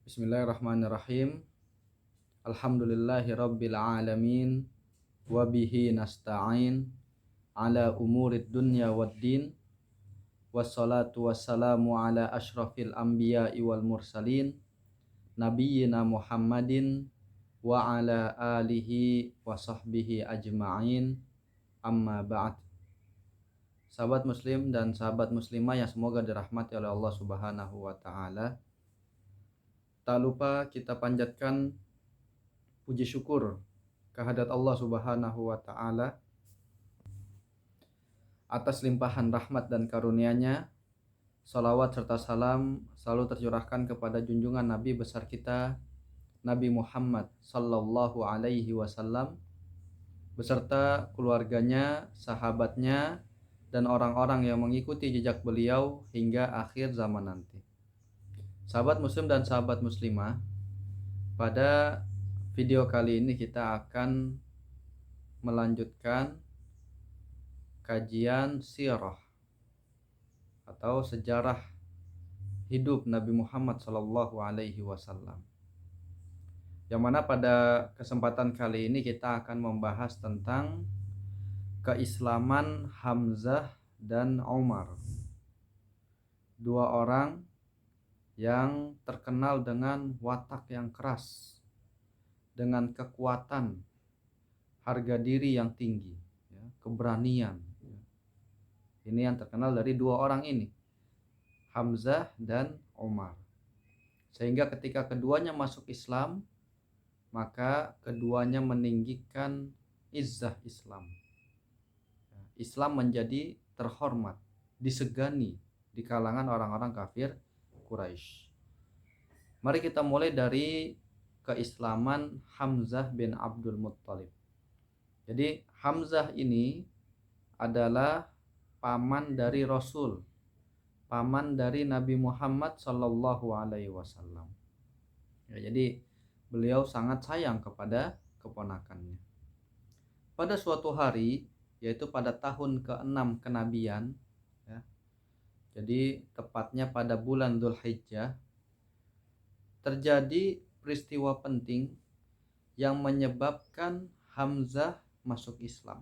Bismillahirrahmanirrahim. Alhamdulillahi rabbil alamin. Wabihi nasta'in ala umurid dunya waddin. Wassalatu wassalamu ala ashrafil anbiya'i wal mursalin. Nabiyyina Muhammadin wa ala alihi wa sahbihi ajma'in. Amma ba'd. Sahabat muslim dan sahabat muslimah yang semoga dirahmati oleh Allah Subhanahu wa ta'ala. Tak lupa kita panjatkan puji syukur kehadirat Allah Subhanahu wa ta'ala atas limpahan rahmat dan karunia-Nya. Salawat serta salam selalu tercurahkan kepada junjungan Nabi besar kita, Nabi Muhammad sallallahu alaihi wasallam, beserta keluarganya, sahabatnya, dan orang-orang yang mengikuti jejak beliau hingga akhir zaman nanti. Sahabat muslim dan sahabat muslimah, pada video kali ini kita akan melanjutkan kajian sirah atau sejarah hidup Nabi Muhammad sallallahu alaihi wasallam. Yang mana pada kesempatan kali ini kita akan membahas tentang keislaman Hamzah dan Umar. Dua orang yang terkenal dengan watak yang keras, dengan kekuatan, harga diri yang tinggi, keberanian. Ini yang terkenal dari dua orang ini, Hamzah dan Umar. Sehingga ketika keduanya masuk Islam, maka keduanya meninggikan izzah Islam. Islam menjadi terhormat, disegani di kalangan orang-orang kafir Quraisy. Mari kita mulai dari keislaman Hamzah bin Abdul Muttalib. Jadi Hamzah ini adalah paman dari Rasul, paman dari Nabi Muhammad sallallahu alaihi wasallam. Jadi beliau sangat sayang kepada keponakannya. Pada suatu hari, yaitu pada tahun ke-6 kenabian, jadi tepatnya pada bulan Dzulhijjah, terjadi peristiwa penting yang menyebabkan Hamzah masuk Islam.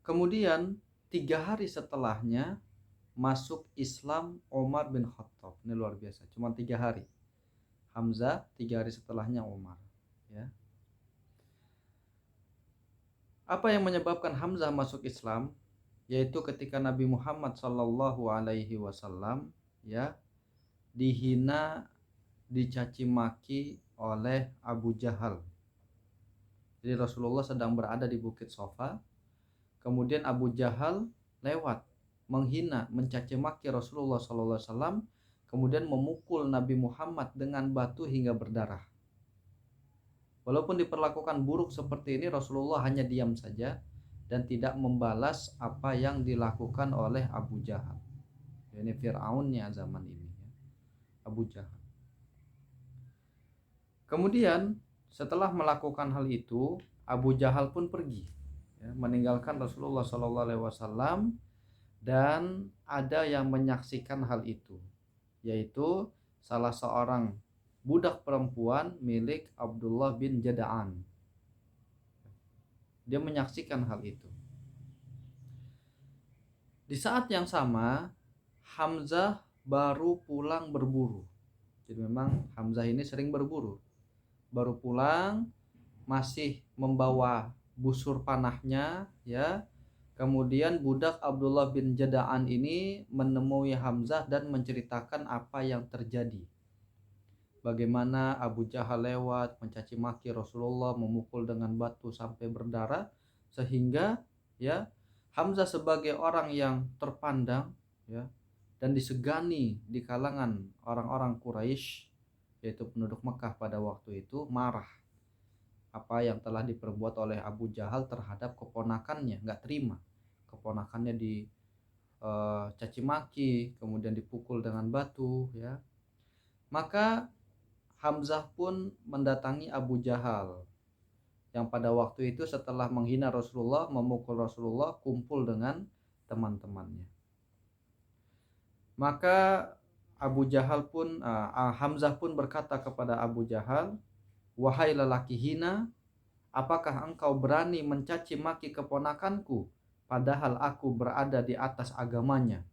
Kemudian 3 hari setelahnya masuk Islam Umar bin Khattab. Ini luar biasa, cuma 3 hari. Hamzah, 3 hari setelahnya Umar. Apa yang menyebabkan Hamzah masuk Islam? Yaitu ketika Nabi Muhammad sallallahu alaihi wasallam dihina, dicaci maki oleh Abu Jahal. Jadi Rasulullah sedang berada di Bukit Sofa, kemudian Abu Jahal lewat menghina, mencaci maki Rasulullah sallallahu alaihi wasallam, kemudian memukul Nabi Muhammad dengan batu hingga berdarah. Walaupun diperlakukan buruk seperti ini, Rasulullah hanya diam saja dan tidak membalas apa yang dilakukan oleh Abu Jahal. Ini Fir'aunnya zaman ini, Abu Jahal. Kemudian setelah melakukan hal itu, Abu Jahal pun pergi, meninggalkan Rasulullah SAW, dan ada yang menyaksikan hal itu, yaitu salah seorang budak perempuan milik Abdullah bin Jada'an. Dia menyaksikan hal itu. Di saat yang sama, Hamzah baru pulang berburu. Jadi memang Hamzah ini sering berburu. Baru pulang, masih membawa busur panahnya, Kemudian budak Abdullah bin Jada'an ini menemui Hamzah dan menceritakan apa yang terjadi. Bagaimana Abu Jahal lewat mencaci maki Rasulullah, memukul dengan batu sampai berdarah, sehingga Hamzah sebagai orang yang terpandang dan disegani di kalangan orang-orang Quraisy, yaitu penduduk Mekah pada waktu itu, marah apa yang telah diperbuat oleh Abu Jahal terhadap keponakannya, nggak terima keponakannya dicaci maki, kemudian dipukul dengan batu, Maka Hamzah pun mendatangi Abu Jahal yang pada waktu itu setelah menghina Rasulullah, memukul Rasulullah, kumpul dengan teman-temannya. Maka Hamzah pun berkata kepada Abu Jahal, "Wahai lelaki hina, apakah engkau berani mencaci maki keponakanku padahal aku berada di atas agamanya?"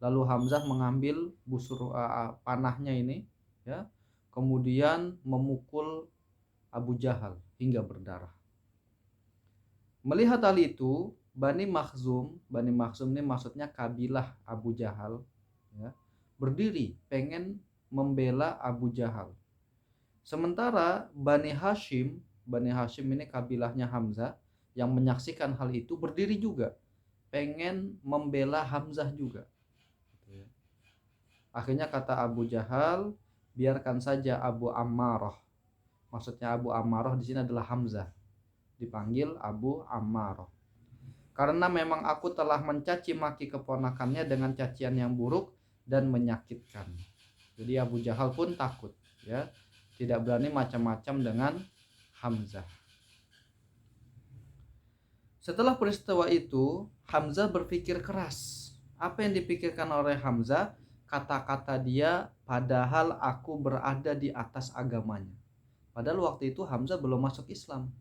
Lalu Hamzah mengambil panahnya ini, ya, kemudian memukul Abu Jahal hingga berdarah. Melihat hal itu, Bani Makhzum ini maksudnya kabilah Abu Jahal, ya, berdiri pengen membela Abu Jahal. Sementara Bani Hashim ini kabilahnya Hamzah yang menyaksikan hal itu berdiri juga pengen membela Hamzah juga. Akhirnya kata Abu Jahal, biarkan saja Abu Ammarah. Maksudnya Abu Ammarah di sini adalah Hamzah. Dipanggil Abu Ammarah. Karena memang aku telah mencaci maki keponakannya dengan cacian yang buruk dan menyakitkan. Jadi Abu Jahal pun takut, ya, tidak berani macam-macam dengan Hamzah. Setelah peristiwa itu, Hamzah berpikir keras. Apa yang dipikirkan oleh Hamzah? Kata-kata dia, padahal aku berada di atas agamanya. Padahal waktu itu Hamzah belum masuk Islam.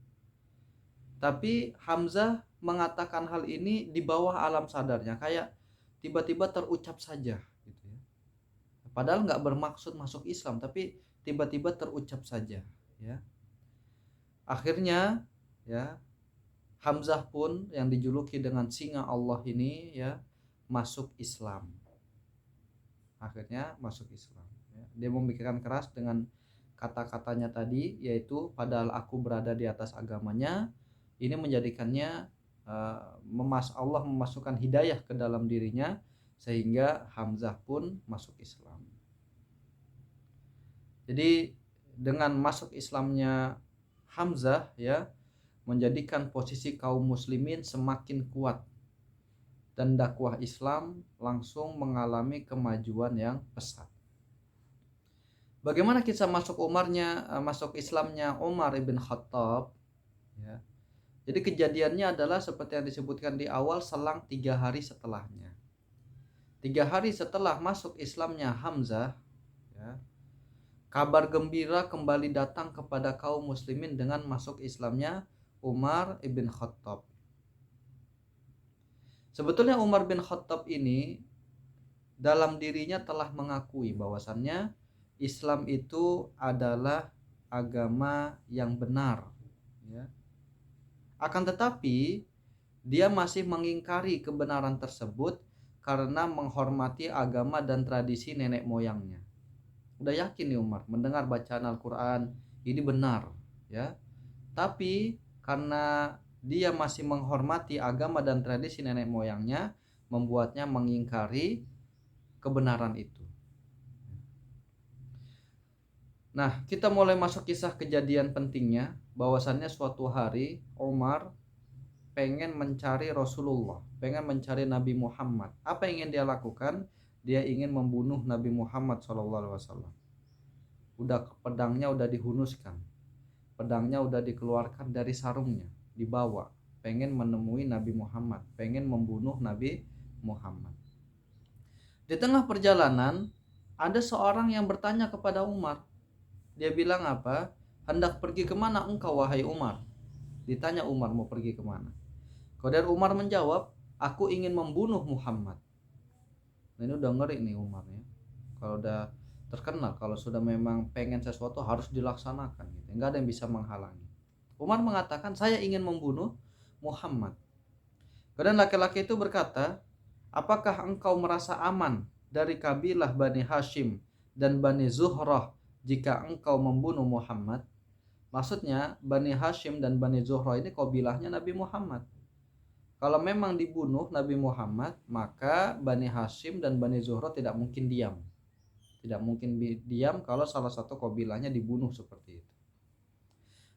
Tapi Hamzah mengatakan hal ini di bawah alam sadarnya, kayak tiba-tiba terucap saja, gitu ya. Padahal nggak bermaksud masuk Islam, tapi tiba-tiba terucap saja, ya. Akhirnya, ya, Hamzah pun yang dijuluki dengan singa Allah ini, ya, masuk Islam. Akhirnya masuk Islam, ya. Dia memikirkan keras dengan kata-katanya tadi, yaitu padahal aku berada di atas agamanya. Ini menjadikannya Allah memasukkan hidayah ke dalam dirinya sehingga Hamzah pun masuk Islam. Jadi dengan masuk Islamnya Hamzah, ya, menjadikan posisi kaum muslimin semakin kuat dan dakwah Islam langsung mengalami kemajuan yang pesat. Bagaimana kisah masuk Islamnya Umar ibn Khattab, ya. Jadi kejadiannya adalah seperti yang disebutkan di awal, selang 3 hari setelahnya. 3 hari setelah masuk Islamnya Hamzah, ya, kabar gembira kembali datang kepada kaum muslimin dengan masuk Islamnya Umar ibn Khattab. Sebetulnya Umar bin Khattab ini dalam dirinya telah mengakui bahwasannya Islam itu adalah agama yang benar, ya. Akan tetapi dia masih mengingkari kebenaran tersebut karena menghormati agama dan tradisi nenek moyangnya. Udah yakin nih Umar mendengar bacaan Al-Quran ini benar, ya. Tapi karena dia masih menghormati agama dan tradisi nenek moyangnya, membuatnya mengingkari kebenaran itu. Nah, kita mulai masuk kisah kejadian pentingnya, bahwasannya suatu hari Umar pengen mencari Rasulullah, pengen mencari Nabi Muhammad. Apa yang ingin dia lakukan? Dia ingin membunuh Nabi Muhammad SAW. Pedangnya udah dihunuskan, pedangnya udah dikeluarkan dari sarungnya, dibawa, pengen menemui Nabi Muhammad, pengen membunuh Nabi Muhammad. Di tengah perjalanan ada seorang yang bertanya kepada Umar. Dia bilang apa? Hendak pergi kemana engkau wahai Umar? Ditanya Umar mau pergi kemana. Kemudian Umar menjawab, aku ingin membunuh Muhammad. Nah, ini udah ngeri nih Umar, ya. Kalau udah terkenal, kalau sudah memang pengen sesuatu harus dilaksanakan, gitu. Enggak ada yang bisa menghalangi. Umar mengatakan, saya ingin membunuh Muhammad. Kemudian laki-laki itu berkata, apakah engkau merasa aman dari kabilah Bani Hashim dan Bani Zuhrah jika engkau membunuh Muhammad? Maksudnya Bani Hashim dan Bani Zuhrah ini kabilahnya Nabi Muhammad. Kalau memang dibunuh Nabi Muhammad, maka Bani Hashim dan Bani Zuhrah tidak mungkin diam. Tidak mungkin diam kalau salah satu kabilahnya dibunuh seperti itu.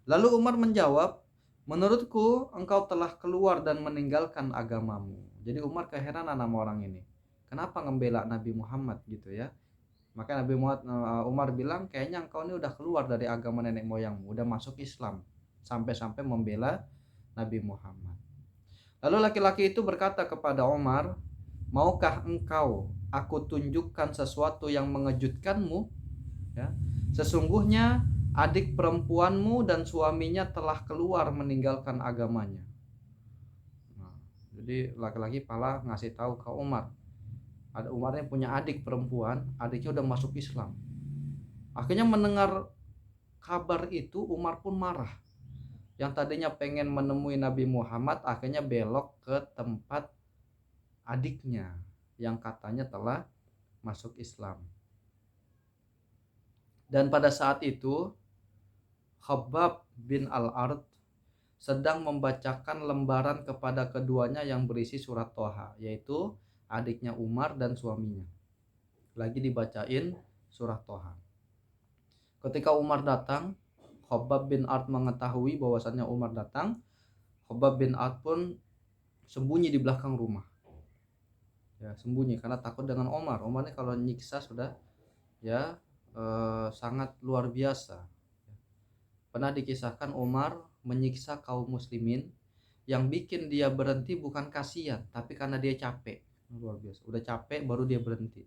Lalu Umar menjawab, menurutku engkau telah keluar dan meninggalkan agamamu. Jadi Umar keheranan sama orang ini. Kenapa ngembela Nabi Muhammad gitu, ya? Maka Umar bilang, kayaknya engkau ini udah keluar dari agama nenek moyangmu, udah masuk Islam, sampai-sampai membela Nabi Muhammad. Lalu laki-laki itu berkata kepada Umar, maukah engkau aku tunjukkan sesuatu yang mengejutkanmu? Ya. Sesungguhnya adik perempuanmu dan suaminya telah keluar meninggalkan agamanya. Nah, jadi laki-laki pala ngasih tahu ke Umar. Ada Umar yang punya adik perempuan, adiknya udah masuk Islam. Akhirnya mendengar kabar itu Umar pun marah. Yang tadinya pengen menemui Nabi Muhammad akhirnya belok ke tempat adiknya yang katanya telah masuk Islam. Dan pada saat itu Khabbab bin Al-Ard sedang membacakan lembaran kepada keduanya yang berisi surat Toha, yaitu adiknya Umar dan suaminya. Lagi dibacain surat Toha. Ketika Umar datang, Khabbab bin Ard mengetahui bahwasannya Umar datang. Khabbab bin Ard pun sembunyi di belakang rumah. Ya, sembunyi karena takut dengan Umar. Umar ini kalau nyiksa sudah ya sangat luar biasa. Pernah dikisahkan Umar menyiksa kaum muslimin, yang bikin dia berhenti bukan kasihan, tapi karena dia capek. Luar biasa. Udah capek baru dia berhenti.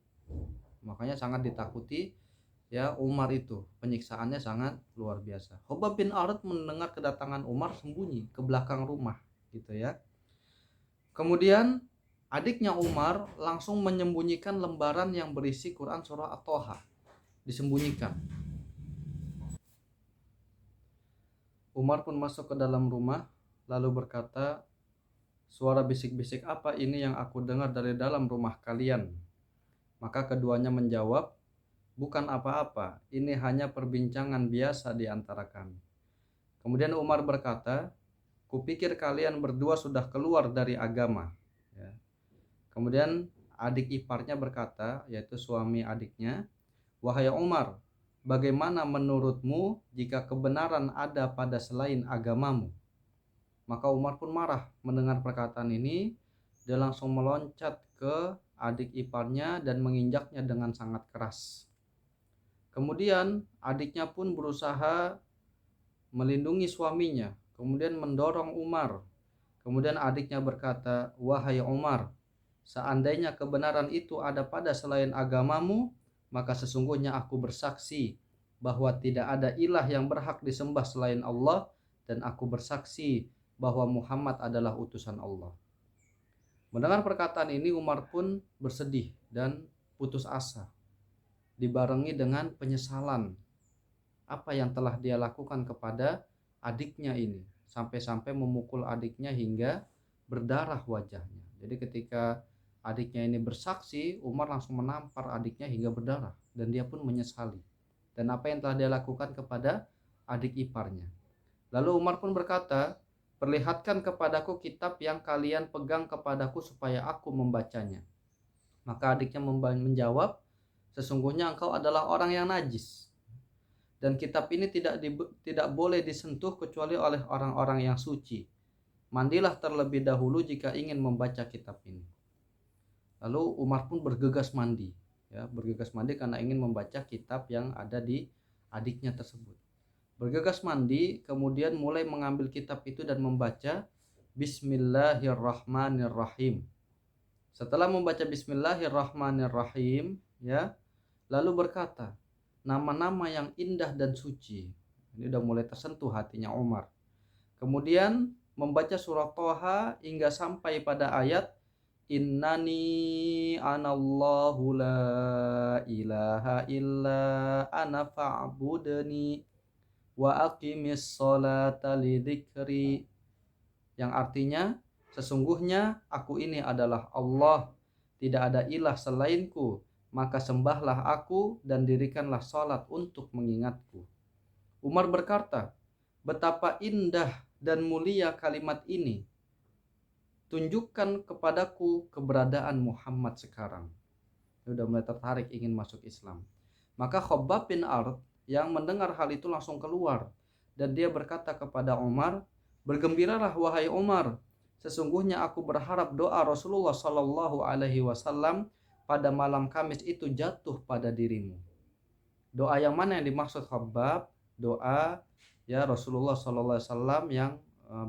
Makanya sangat ditakuti ya Umar itu. Penyiksaannya sangat luar biasa. Khabbab bin Ard mendengar kedatangan Umar sembunyi ke belakang rumah gitu ya. Kemudian adiknya Umar langsung menyembunyikan lembaran yang berisi Quran surah At-Toha. Disembunyikan. Umar pun masuk ke dalam rumah lalu berkata, "Suara bisik-bisik apa ini yang aku dengar dari dalam rumah kalian?" Maka keduanya menjawab, "Bukan apa-apa, ini hanya perbincangan biasa di antara kami." Kemudian Umar berkata, "Kupikir kalian berdua sudah keluar dari agama." Ya. Kemudian adik iparnya berkata, yaitu suami adiknya, "Wahai Umar, bagaimana menurutmu jika kebenaran ada pada selain agamamu?" Maka Umar pun marah mendengar perkataan ini. Dia langsung meloncat ke adik iparnya dan menginjaknya dengan sangat keras. Kemudian adiknya pun berusaha melindungi suaminya, kemudian mendorong Umar. Kemudian adiknya berkata, "Wahai Umar, seandainya kebenaran itu ada pada selain agamamu, maka sesungguhnya aku bersaksi bahwa tidak ada ilah yang berhak disembah selain Allah, dan aku bersaksi bahwa Muhammad adalah utusan Allah." Mendengar perkataan ini Umar pun bersedih dan putus asa, dibarengi dengan penyesalan apa yang telah dia lakukan kepada adiknya ini, sampai-sampai memukul adiknya hingga berdarah wajahnya. Jadi ketika adiknya ini bersaksi, Umar langsung menampar adiknya hingga berdarah dan dia pun menyesali dan apa yang telah dia lakukan kepada adik iparnya. Lalu Umar pun berkata, "Perlihatkan kepadaku kitab yang kalian pegang kepadaku supaya aku membacanya." Maka adiknya menjawab, "Sesungguhnya engkau adalah orang yang najis, dan kitab ini tidak boleh disentuh kecuali oleh orang-orang yang suci. Mandilah terlebih dahulu jika ingin membaca kitab ini." Lalu Umar pun bergegas mandi, ya, bergegas mandi karena ingin membaca kitab yang ada di adiknya tersebut. Bergegas mandi, kemudian mulai mengambil kitab itu dan membaca Bismillahirrahmanirrahim. Setelah membaca Bismillahirrahmanirrahim, ya, lalu berkata, "Nama-nama yang indah dan suci." Ini udah mulai tersentuh hatinya Umar. Kemudian membaca surah Toha hingga sampai pada ayat "Innani anallahu la ilaha illa ana fa'budni wa aqimis sholata lidzikri, yang artinya sesungguhnya aku ini adalah Allah, tidak ada ilah selainku, maka sembahlah aku dan dirikanlah salat untuk mengingatku. Umar berkata, "Betapa indah dan mulia kalimat ini. Tunjukkan kepadaku keberadaan Muhammad sekarang." Dia sudah mulai tertarik ingin masuk Islam. Maka Khabbab bin Ard yang mendengar hal itu langsung keluar dan dia berkata kepada Umar, "Bergembiralah wahai Umar, sesungguhnya aku berharap doa Rasulullah Shallallahu Alaihi Wasallam pada malam Kamis itu jatuh pada dirimu." Doa yang mana yang dimaksud Khabbab? Doa ya Rasulullah Shallallahu Alaihi Wasallam yang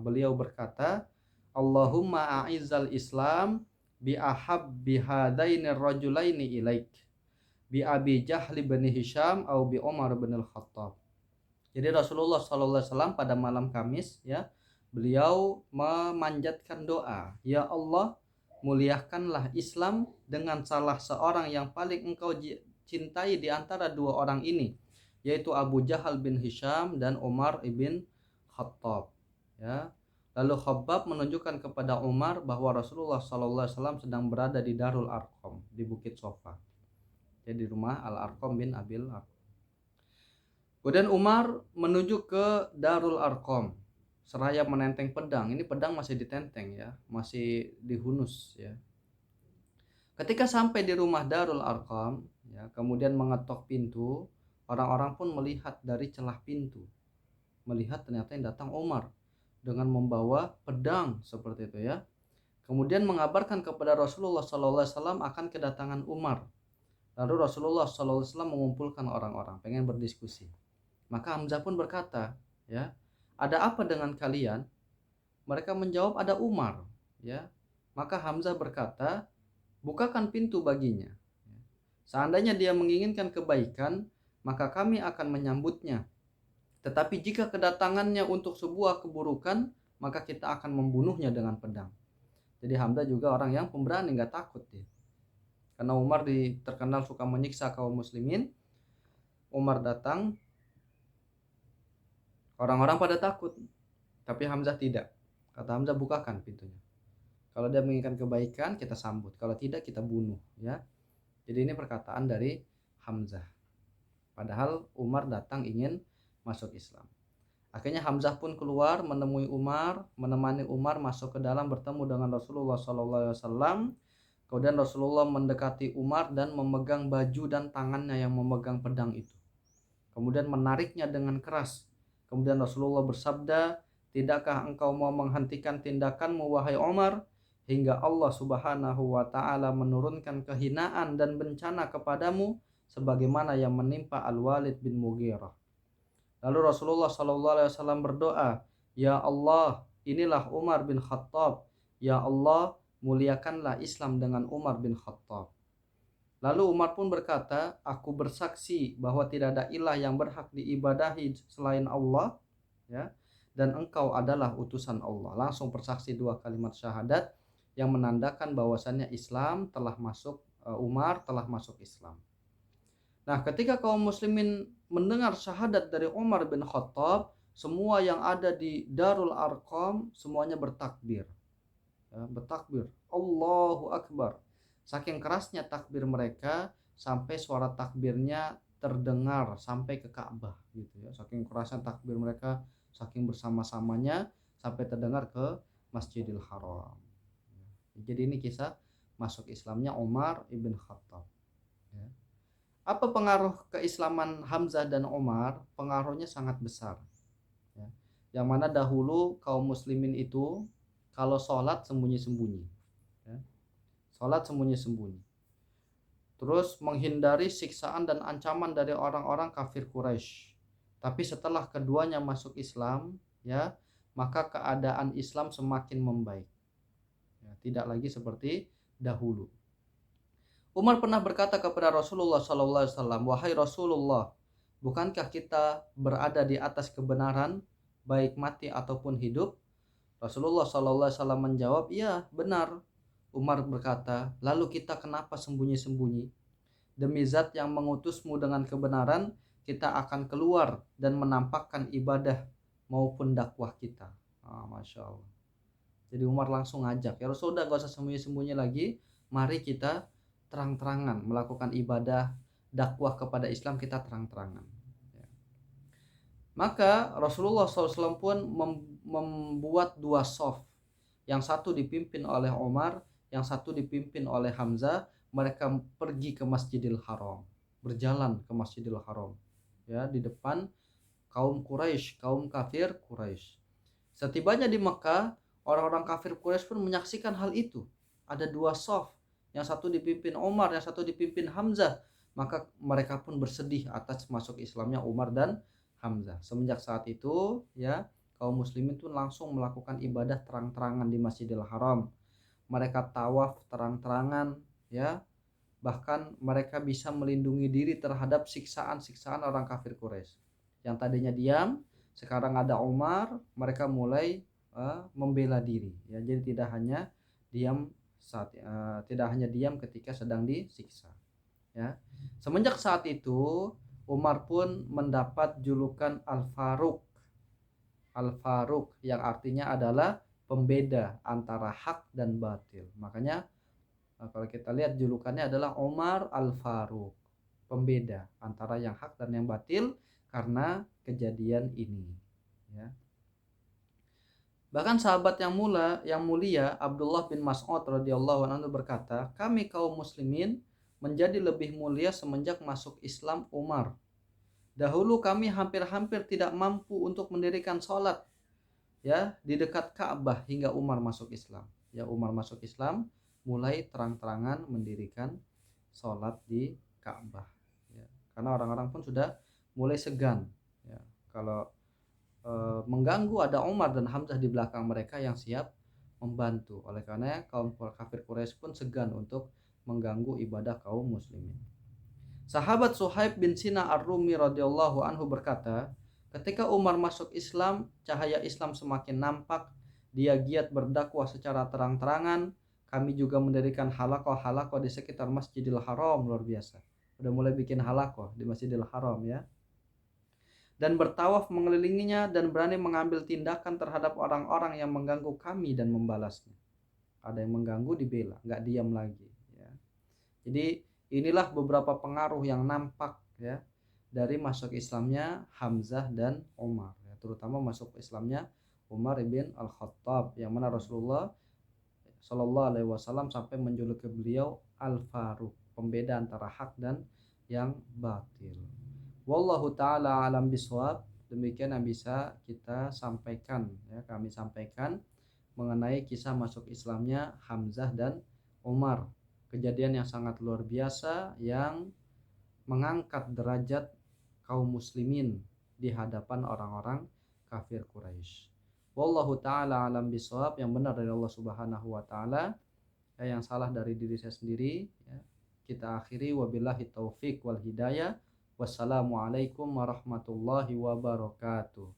beliau berkata, "Allahumma a'izzal Islam bi ahabbi hadaini rajulaini ilaik bi Abi Jahl bin Hisham au bi Umar bin Al-Khattab. Jadi Rasulullah sallallahu alaihi wasallam pada malam Kamis ya, beliau memanjatkan doa, ya Allah, muliakanlah Islam dengan salah seorang yang paling engkau cintai di antara dua orang ini, yaitu Abu Jahal bin Hisham dan Umar ibn Khattab. Ya. Lalu Khabbab menunjukkan kepada Umar bahwa Rasulullah sallallahu alaihi wasallam sedang berada di Darul Arqam, di Bukit Sofa. Jadi rumah Al-Arqam bin Abil Arqam. Kemudian Umar menuju ke Darul Arqam seraya menenteng pedang. Ini pedang masih ditenteng ya, masih dihunus ya. Ketika sampai di rumah Darul Arqam ya, kemudian mengetok pintu, orang-orang pun melihat dari celah pintu. Melihat ternyata yang datang Umar dengan membawa pedang seperti itu ya. Kemudian mengabarkan kepada Rasulullah SAW akan kedatangan Umar. Lalu Rasulullah SAW mengumpulkan orang-orang, pengen berdiskusi. Maka Hamzah pun berkata, ya, ada apa dengan kalian? Mereka menjawab, ada Umar. Ya, maka Hamzah berkata, bukakan pintu baginya. Seandainya dia menginginkan kebaikan, maka kami akan menyambutnya. Tetapi jika kedatangannya untuk sebuah keburukan, maka kita akan membunuhnya dengan pedang. Jadi Hamzah juga orang yang pemberani, nggak takut dia. Karena Umar terkenal suka menyiksa kaum muslimin. Umar datang, orang-orang pada takut, tapi Hamzah tidak. Kata Hamzah, bukakan pintunya. Kalau dia menginginkan kebaikan, kita sambut. Kalau tidak, kita bunuh. Ya. Jadi ini perkataan dari Hamzah. Padahal Umar datang ingin masuk Islam. Akhirnya Hamzah pun keluar menemui Umar, menemani Umar masuk ke dalam bertemu dengan Rasulullah SAW. Kemudian Rasulullah mendekati Umar dan memegang baju dan tangannya yang memegang pedang itu. Kemudian menariknya dengan keras. Kemudian Rasulullah bersabda, tidakkah engkau mau menghentikan tindakanmu wahai Umar, hingga Allah Subhanahu wa ta'ala menurunkan kehinaan dan bencana kepadamu sebagaimana yang menimpa Al-Walid bin Mughirah. Lalu Rasulullah SAW berdoa, ya Allah, inilah Umar bin Khattab. Ya Allah, muliakanlah Islam dengan Umar bin Khattab. Lalu Umar pun berkata, aku bersaksi bahwa tidak ada ilah yang berhak diibadahi selain Allah, ya, dan engkau adalah utusan Allah. Langsung bersaksi dua kalimat syahadat yang menandakan bahwasannya Islam telah masuk, Umar telah masuk Islam. Nah, ketika kaum muslimin mendengar syahadat dari Umar bin Khattab, semua yang ada di Darul Arqam semuanya bertakbir. Ya, bertakbir, Allahu Akbar. Saking kerasnya takbir mereka sampai suara takbirnya terdengar sampai ke Ka'bah gitu ya. Saking kerasnya takbir mereka, saking bersama-samanya sampai terdengar ke Masjidil Haram. Jadi ini kisah masuk Islamnya Umar ibn Khattab. Ya. Apa pengaruh keislaman Hamzah dan Umar? Pengaruhnya sangat besar. Ya. Yang mana dahulu kaum muslimin itu kalau sholat sembunyi-sembunyi. Ya. Sholat sembunyi-sembunyi. Terus menghindari siksaan dan ancaman dari orang-orang kafir Quraisy. Tapi setelah keduanya masuk Islam, ya, maka keadaan Islam semakin membaik. Ya, tidak lagi seperti dahulu. Umar pernah berkata kepada Rasulullah SAW, wahai Rasulullah, bukankah kita berada di atas kebenaran, baik mati ataupun hidup? Rasulullah SAW menjawab, iya benar. Umar berkata, lalu kita kenapa sembunyi-sembunyi? Demi zat yang mengutusmu dengan kebenaran, kita akan keluar dan menampakkan ibadah maupun dakwah kita. Masya Allah. Jadi Umar langsung ngajak, ya Rasulullah gak usah sembunyi-sembunyi lagi, mari kita terang-terangan melakukan ibadah dakwah kepada Islam, kita terang-terangan. Maka Rasulullah SAW pun membuat dua shaf, yang satu dipimpin oleh Umar, yang satu dipimpin oleh Hamzah. Mereka pergi ke Masjidil Haram, berjalan ke Masjidil Haram, ya, di depan kaum Quraisy, kaum kafir Quraisy. Setibanya di Mekah, orang-orang kafir Quraisy pun menyaksikan hal itu. Ada dua shaf, yang satu dipimpin Umar, yang satu dipimpin Hamzah. Maka mereka pun bersedih atas masuk Islamnya Umar dan Hamzah. Semenjak saat itu, ya, kaum muslimin pun langsung melakukan ibadah terang-terangan di Masjidil Haram. mereka tawaf terang-terangan, ya. Bahkan mereka bisa melindungi diri terhadap siksaan-siksaan orang kafir Quraisy. Yang tadinya diam, sekarang ada Umar, mereka mulai membela diri, ya. Jadi tidak hanya diam ketika sedang disiksa, ya. Semenjak saat itu Umar pun mendapat julukan Al-Faruq. Al-Faruq yang artinya adalah pembeda antara hak dan batil. Makanya kalau kita lihat julukannya adalah Umar Al-Faruq, pembeda antara yang hak dan yang batil karena kejadian ini, ya. Bahkan sahabat yang mulia Abdullah bin Mas'ud radhiyallahu anhu berkata, "Kami kaum muslimin menjadi lebih mulia semenjak masuk Islam Umar. Dahulu kami hampir-hampir tidak mampu untuk mendirikan sholat, ya, di dekat Ka'bah hingga Umar masuk Islam." Ya, Umar masuk Islam, mulai terang-terangan mendirikan sholat di Ka'bah, ya. Karena orang-orang pun sudah mulai segan, ya, kalau mengganggu ada Umar dan Hamzah di belakang mereka yang siap membantu. Oleh karena kaum kafir Quraisy pun segan untuk mengganggu ibadah kaum muslimin. Sahabat Suhaib bin Sina Ar-Rumi radhiyallahu anhu berkata, ketika Umar masuk Islam, cahaya Islam semakin nampak. Dia giat berdakwah secara terang-terangan. Kami juga mendirikan halakoh di sekitar Masjidil Haram, luar biasa. Udah mulai bikin halakoh di Masjidil Haram, ya. Dan bertawaf mengelilinginya dan berani mengambil tindakan terhadap orang-orang yang mengganggu kami dan membalasnya. Ada yang mengganggu, dibela, nggak diam lagi, ya. Jadi inilah beberapa pengaruh yang nampak, ya, dari masuk Islamnya Hamzah dan Umar, ya, terutama masuk Islamnya Umar ibn Al-Khattab, yang mana Rasulullah Shallallahu Alaihi Wasallam sampai menjuluki beliau Al-Faruq, pembeda antara hak dan yang batil. Wallahu taala alam biswab. Demikian yang bisa kita sampaikan, ya, kami sampaikan mengenai kisah masuk Islamnya Hamzah dan Umar. Kejadian yang sangat luar biasa yang mengangkat derajat kaum muslimin di hadapan orang-orang kafir Quraisy. Wallahu taala alam biswab. Yang benar dari Allah Subhanahu wa taala, yang salah dari diri saya sendiri, ya. Kita akhiri wabillahi taufik wal hidayah. Wassalamualaikum warahmatullahi wabarakatuh.